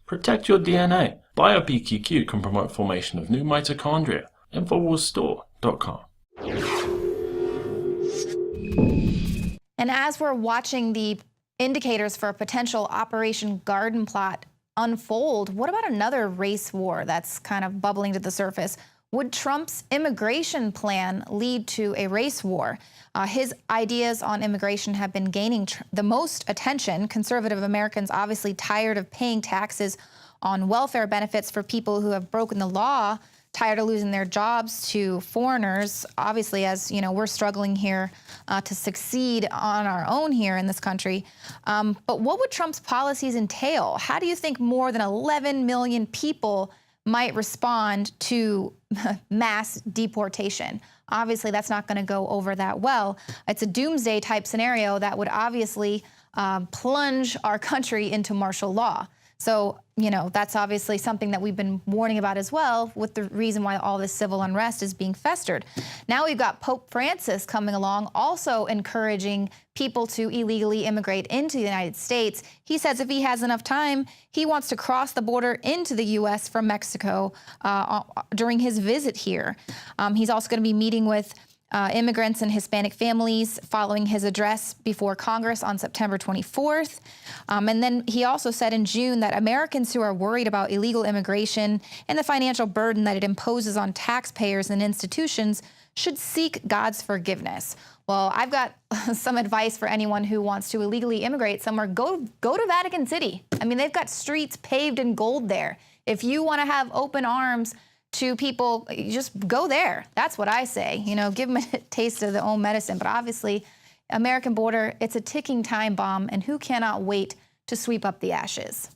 Protect your DNA. BioPQQ can promote formation of new mitochondria. Infowarsstore.com. And as we're watching the indicators for a potential Operation Garden Plot unfold, what about another race war that's kind of bubbling to the surface? Would Trump's immigration plan lead to a race war? His ideas on immigration have been gaining the most attention. Conservative Americans obviously tired of paying taxes on welfare benefits for people who have broken the law, tired of losing their jobs to foreigners. Obviously, as you know, we're struggling here to succeed on our own here in this country. But what would Trump's policies entail? How do you think more than 11 million people might respond to mass deportation? Obviously, that's not going to go over that well. It's a doomsday type scenario that would obviously plunge our country into martial law. So, you know, that's obviously something that we've been warning about as well, with the reason why all this civil unrest is being festered. Now we've got Pope Francis coming along, also encouraging people to illegally immigrate into the United States. He says if he has enough time, he wants to cross the border into the U.S. from Mexico during his visit here. He's also going to be meeting with immigrants and Hispanic families following his address before Congress on September 24th. And then he also said in June that Americans who are worried about illegal immigration and the financial burden that it imposes on taxpayers and institutions should seek God's forgiveness. Well, I've got some advice for anyone who wants to illegally immigrate somewhere. Go to Vatican City. I mean, they've got streets paved in gold there. If you want to have open arms to people, just go there. That's what I say. You know, give them a taste of their own medicine. But obviously, American border, it's a ticking time bomb, and who cannot wait to sweep up the ashes?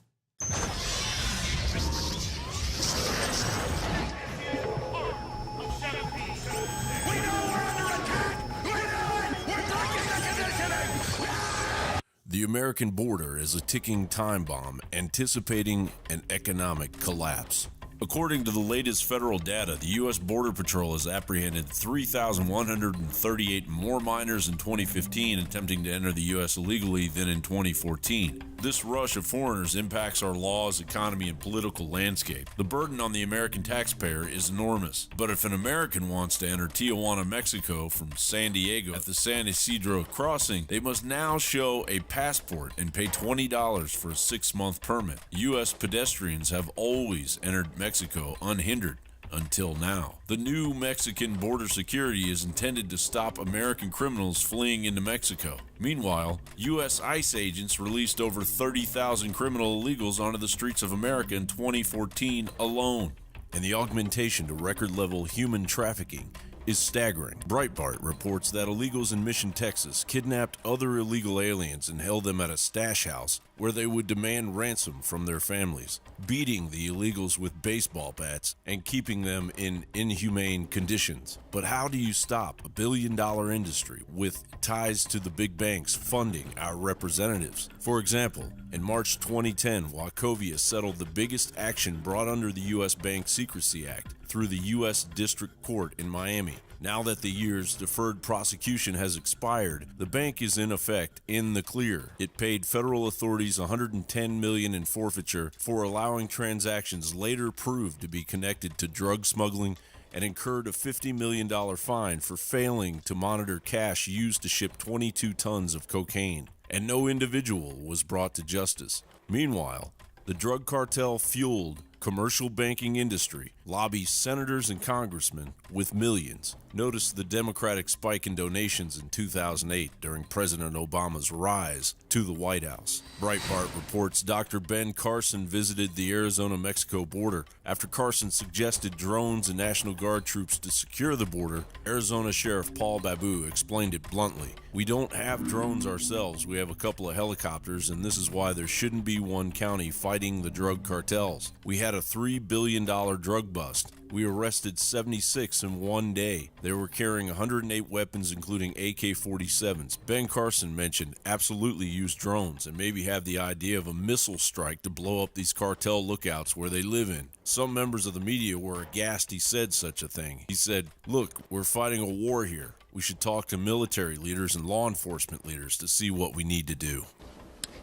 The American border is a ticking time bomb anticipating an economic collapse. According to the latest federal data, the U.S. Border Patrol has apprehended 3,138 more minors in 2015 attempting to enter the U.S. illegally than in 2014. This rush of foreigners impacts our laws, economy, and political landscape. The burden on the American taxpayer is enormous. But if an American wants to enter Tijuana, Mexico from San Diego at the San Isidro crossing, they must now show a passport and pay $20 for a 6-month permit. U.S. pedestrians have always entered Mexico unhindered until now. The new Mexican border security is intended to stop American criminals fleeing into Mexico. Meanwhile, U.S. ICE agents released over 30,000 criminal illegals onto the streets of America in 2014 alone. And the augmentation to record-level human trafficking is staggering. Breitbart reports that illegals in Mission, Texas kidnapped other illegal aliens and held them at a stash house where they would demand ransom from their families, beating the illegals with baseball bats and keeping them in inhumane conditions. But how do you stop a billion-dollar industry with ties to the big banks funding our representatives? For example, in March 2010, Wachovia settled the biggest action brought under the U.S. Bank Secrecy Act through the U.S. District Court in Miami. Now that the year's deferred prosecution has expired, the bank is in effect in the clear. It paid federal authorities $110 million in forfeiture for allowing transactions later proved to be connected to drug smuggling, and incurred a $50 million fine for failing to monitor cash used to ship 22 tons of cocaine. And no individual was brought to justice. Meanwhile, the drug cartel-fueled commercial banking industry lobbies senators and congressmen with millions. Notice the Democratic spike in donations in 2008 during President Obama's rise to the White House. Breitbart reports Dr. Ben Carson visited the Arizona-Mexico border. After Carson suggested drones and National Guard troops to secure the border, Arizona Sheriff Paul Babu explained it bluntly. "We don't have drones ourselves. We have a couple of helicopters, and this is why there shouldn't be one county fighting the drug cartels. We had a $3 billion drug bust. We arrested 76 in one day. They were carrying 108 weapons, including AK-47s. Ben Carson mentioned absolutely use drones and maybe have the idea of a missile strike to blow up these cartel lookouts where they live in. Some members of the media were aghast he said such a thing. He said, look, we're fighting a war here. We should talk to military leaders and law enforcement leaders to see what we need to do."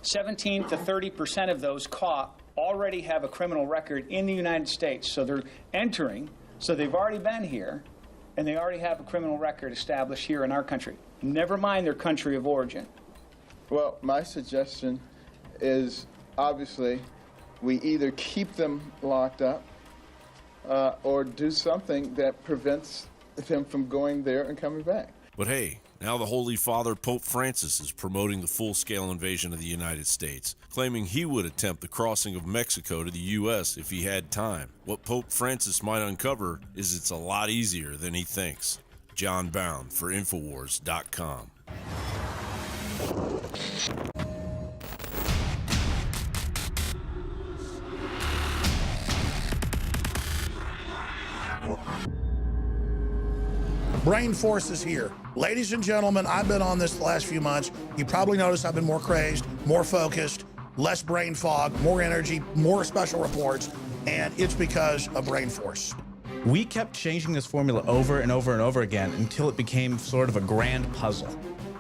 17 to 30% of those caught already have a criminal record in the United States. So they're entering, so they've already been here, and they already have a criminal record established here in our country. Never mind their country of origin. Well, my suggestion is obviously we either keep them locked up or do something that prevents them from going there and coming back. But hey, now the Holy Father Pope Francis is promoting the full-scale invasion of the United States, claiming he would attempt the crossing of Mexico to the U.S. if he had time. What Pope Francis might uncover is it's a lot easier than he thinks. John Bound for Infowars.com. Brain Force is here. Ladies and gentlemen, I've been on this the last few months. You probably noticed I've been more crazed, more focused, less brain fog, more energy, more special reports, and it's because of Brain Force. We kept changing this formula over and over and over again until it became sort of a grand puzzle.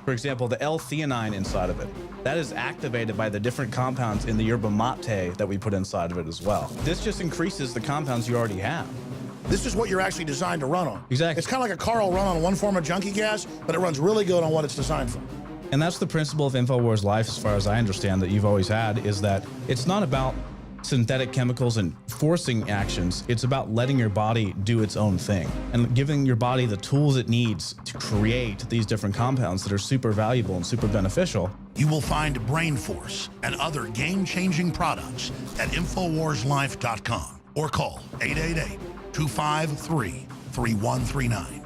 For example, the L-theanine inside of it, that is activated by the different compounds in the yerba mate that we put inside of it as well. This just increases the compounds you already have. This is what you're actually designed to run on. Exactly. It's kind of like a car will run on one form of junkie gas, but it runs really good on what it's designed for. And that's the principle of Infowars Life, as far as I understand, that you've always had, is that it's not about synthetic chemicals and forcing actions. It's about letting your body do its own thing and giving your body the tools it needs to create these different compounds that are super valuable and super beneficial. You will find Brain Force and other game-changing products at InfoWarsLife.com or call 888-253-3139.